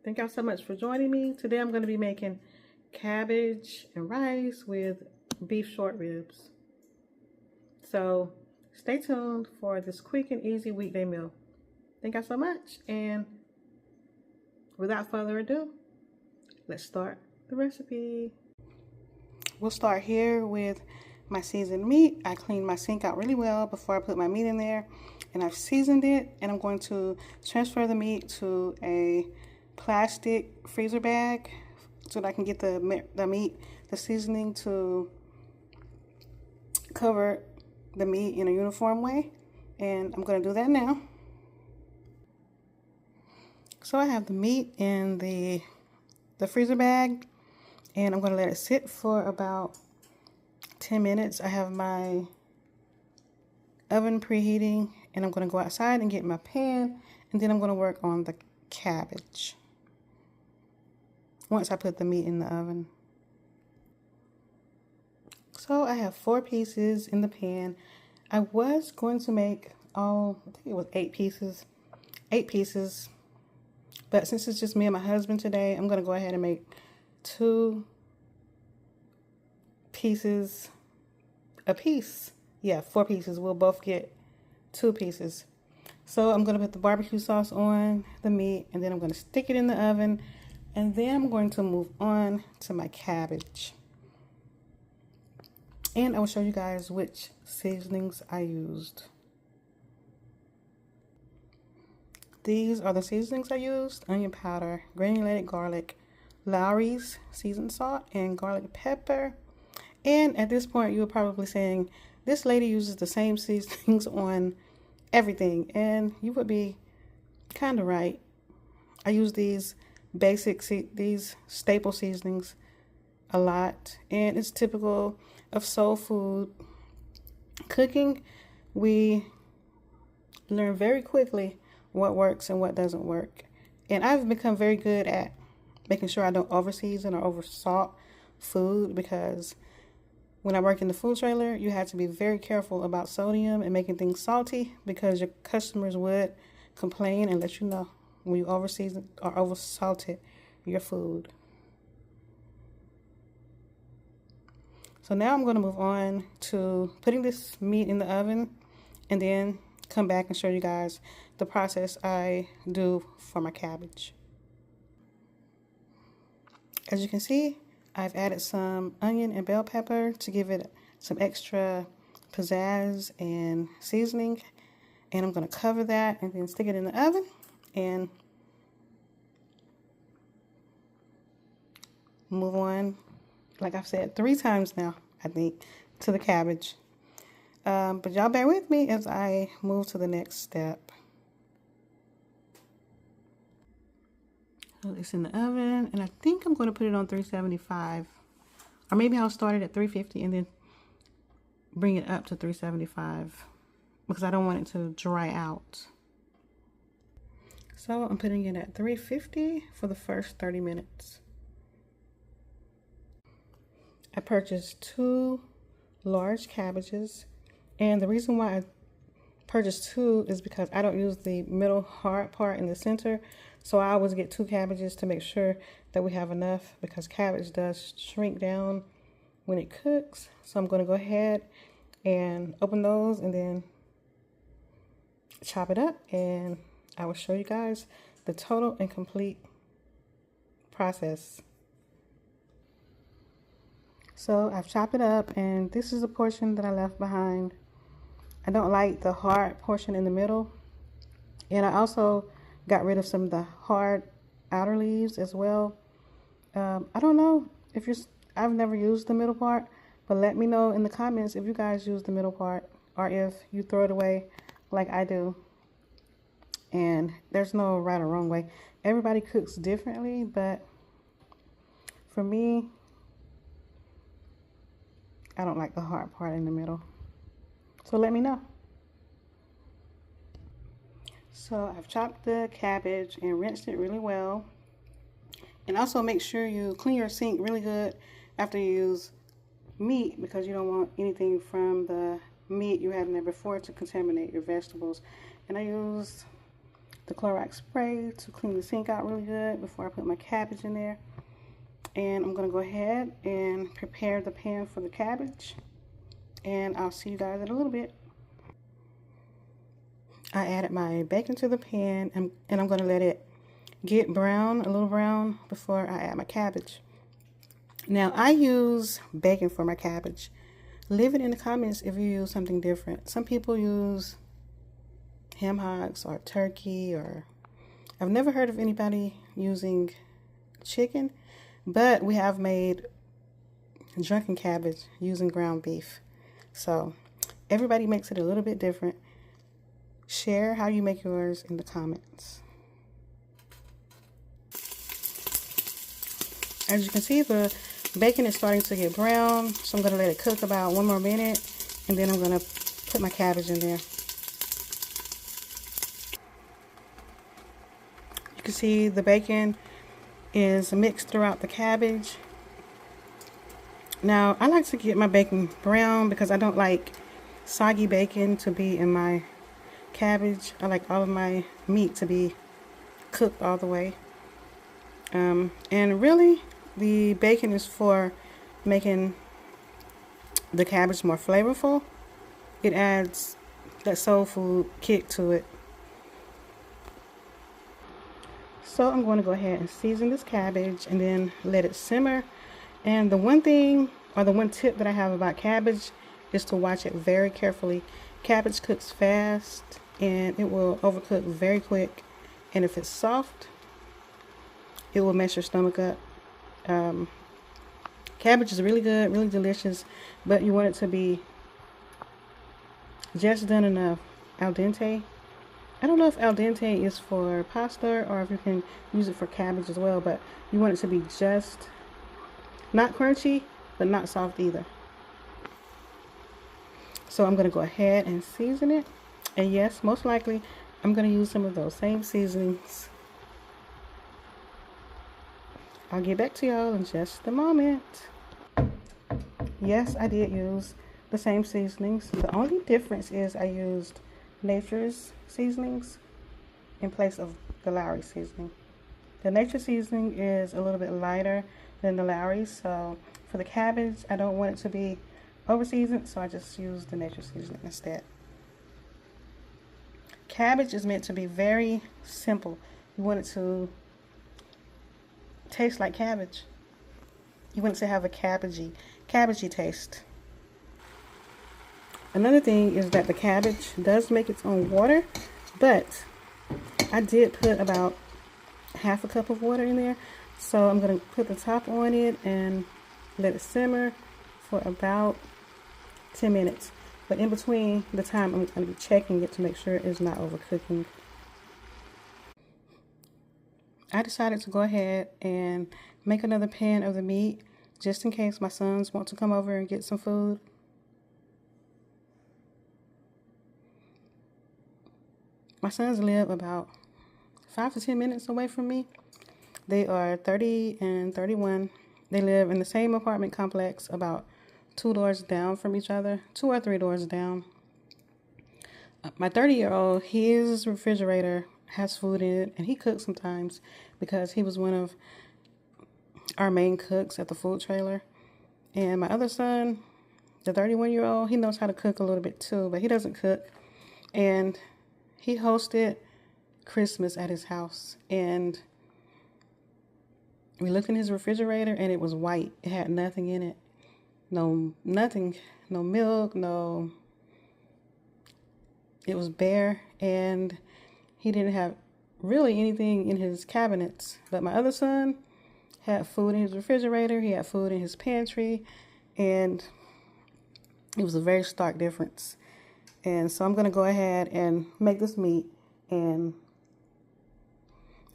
Thank y'all so much for joining me. Today I'm going to be making cabbage and rice with beef short ribs. So stay tuned for this quick and easy weekday meal. Thank y'all so much, and without further ado, let's start the recipe. We'll start here with my seasoned meat. I cleaned my sink out really well before I put my meat in there, and I've seasoned it, and I'm going to transfer the meat to a plastic freezer bag so that I can get the meat, the seasoning to cover the meat in a uniform way, and I'm going to do that now. So I have the meat in the freezer bag, and I'm going to let it sit for about 10 minutes. I have my oven preheating, and I'm going to go outside and get my pan, and then I'm going to work on the cabbage once I put the meat in the oven. So I have 4 pieces in the pan. I was going to make I think it was 8 pieces. 8 pieces. But since it's just me and my husband today, I'm going to go ahead and make 2 pieces a piece. Yeah, 4 pieces. We'll both get 2 pieces. So I'm going to put the barbecue sauce on the meat, and then I'm going to stick it in the oven, and then I'm going to move on to my cabbage. And I will show you guys which seasonings I used. These are the seasonings I used: onion powder, granulated garlic, Lowry's seasoned salt, and garlic pepper. And at this point, you're probably saying, this lady uses the same seasonings on everything. And you would be kind of right. I use these these staple seasonings a lot. And it's typical of soul food cooking. We learn very quickly what works and what doesn't work. And I've become very good at making sure I don't over season or over salt food, because when I worked in the food trailer, you had to be very careful about sodium and making things salty, because your customers would complain and let you know when you over seasoned or over salted your food. So now I'm going to move on to putting this meat in the oven, and then come back and show you guys the process I do for my cabbage. As you can see, I've added some onion and bell pepper to give it some extra pizzazz and seasoning, and I'm going to cover that and then stick it in the oven and move on, like I've said 3 times now, I think, to the cabbage. But y'all bear with me as I move to the next step. So it's in the oven, and I think I'm going to put it on 375. Or maybe I'll start it at 350 and then bring it up to 375, because I don't want it to dry out. So I'm putting it at 350 for the first 30 minutes. I purchased 2 large cabbages. And the reason why I purchased 2 is because I don't use the middle hard part in the center. So I always get 2 cabbages to make sure that we have enough, because cabbage does shrink down when it cooks. So I'm going to go ahead and open those and then chop it up, and I will show you guys the total and complete process. So I've chopped it up, and this is the portion that I left behind. I don't like the hard portion in the middle. And I also got rid of some of the hard outer leaves as well. I don't know if I've never used the middle part, but let me know in the comments if you guys use the middle part or if you throw it away like I do. And there's no right or wrong way. Everybody cooks differently, but for me, I don't like the hard part in the middle. So let me know. So I've chopped the cabbage and rinsed it really well. And also make sure you clean your sink really good after you use meat, because you don't want anything from the meat you had in there before to contaminate your vegetables. And I used the Clorox spray to clean the sink out really good before I put my cabbage in there. And I'm going to go ahead and prepare the pan for the cabbage. And I'll see you guys in a little bit. I added my bacon to the pan, and I'm going to let it get brown, a little brown, before I add my cabbage. Now, I use bacon for my cabbage. Leave it in the comments if you use something different. Some people use ham hocks or turkey, or I've never heard of anybody using chicken, but we have made drunken cabbage using ground beef. So everybody makes it a little bit different. Share how you make yours in the comments. As you can see, the bacon is starting to get brown, so I'm going to let it cook about 1 more minute, and then I'm going to put my cabbage in there. You can see the bacon is mixed throughout the cabbage. Now, I like to get my bacon brown because I don't like soggy bacon to be in my cabbage. I like all of my meat to be cooked all the way. And really, the bacon is for making the cabbage more flavorful. It adds that soul food kick to it. So I'm going to go ahead and season this cabbage and then let it simmer. And the one thing, or the one tip that I have about cabbage is to watch it very carefully. Cabbage cooks fast and it will overcook very quick. And if it's soft, it will mess your stomach up. Cabbage is really good, really delicious, but you want it to be just done enough. Al dente. I don't know if al dente is for pasta or if you can use it for cabbage as well, but you want it to be just not crunchy, but not soft either. So I'm going to go ahead and season it. And yes, most likely I'm going to use some of those same seasonings. I'll get back to y'all in just a moment. Yes, I did use the same seasonings. The only difference is I used Nature's seasonings in place of the Lowry seasoning. The Nature seasoning is a little bit lighter than the Lowry, so for the cabbage, I don't want it to be over seasoned, so I just use the Nature seasoning instead. Cabbage is meant to be very simple. You want it to taste like cabbage. You want it to have a cabbagey taste. Another thing is that the cabbage does make its own water, but I did put about half a cup of water in there. So I'm going to put the top on it and let it simmer for about 10 minutes. But in between the time, I'm going to be checking it to make sure it's not overcooking. I decided to go ahead and make another pan of the meat just in case my sons want to come over and get some food. My sons live about 5 to 10 minutes away from me. They are 30 and 31. They live in the same apartment complex, about 2 doors down from each other, 2 or 3 doors down. My 30-year-old, his refrigerator has food in it, and he cooks sometimes because he was one of our main cooks at the food trailer. And my other son, the 31-year-old, he knows how to cook a little bit too, but he doesn't cook. And he hosted Christmas at his house, and we looked in his refrigerator and it was white. It had nothing in it. Nothing, no milk, it was bare, and he didn't have really anything in his cabinets. But my other son had food in his refrigerator, he had food in his pantry, and it was a very stark difference. And so I'm going to go ahead and make this meat and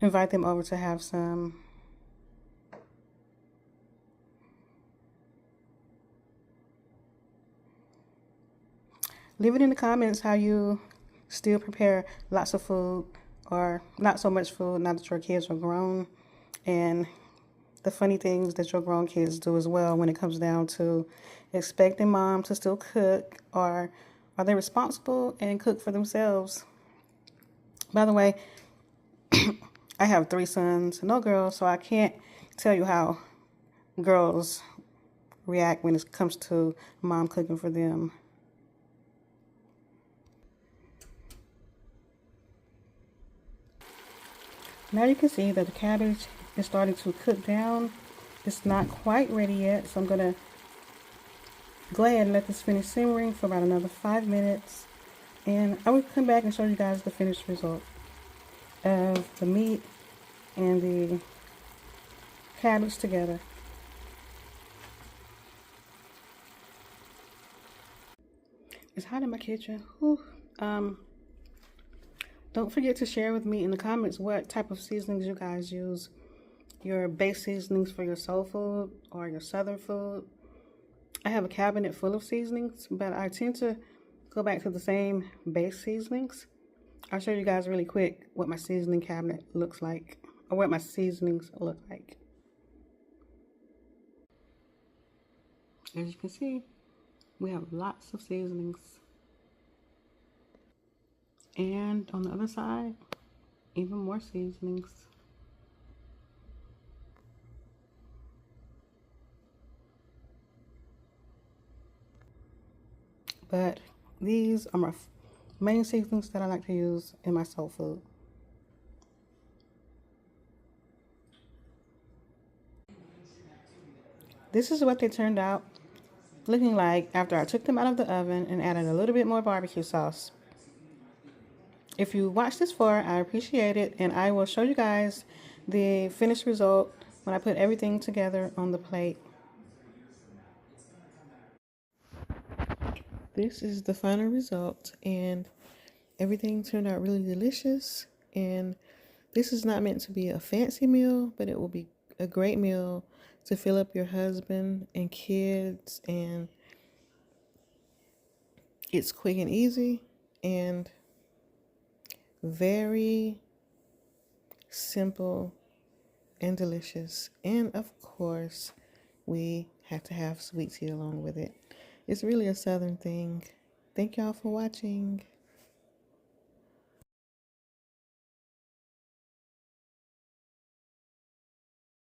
invite them over to have some. Leave it in the comments how you still prepare lots of food or not so much food now that your kids are grown, and the funny things that your grown kids do as well when it comes down to expecting mom to still cook, or are they responsible and cook for themselves? By the way, I have 3 sons, no girls, so I can't tell you how girls react when it comes to mom cooking for them. Now you can see that the cabbage is starting to cook down. It's not quite ready yet, so I'm gonna go ahead and let this finish simmering for about another 5 minutes. And I will come back and show you guys the finished result of the meat and the cabbage together. It's hot in my kitchen. Whew. Don't forget to share with me in the comments what type of seasonings you guys use. Your base seasonings for your soul food or your southern food. I have a cabinet full of seasonings, but I tend to go back to the same base seasonings. I'll show you guys really quick what my seasoning cabinet looks like, or what my seasonings look like. As you can see, we have lots of seasonings. And on the other side, even more seasonings. But these are my main seasonings that I like to use in my soul food. This is what they turned out looking like after I took them out of the oven and added a little bit more barbecue sauce. If you watched this far, I appreciate it, and I will show you guys the finished result when I put everything together on the plate. This is the final result, and everything turned out really delicious. And this is not meant to be a fancy meal, but it will be a great meal to fill up your husband and kids, and it's quick and easy and very simple and delicious. And of course, we have to have sweet tea along with it. It's really a southern thing. Thank y'all for watching.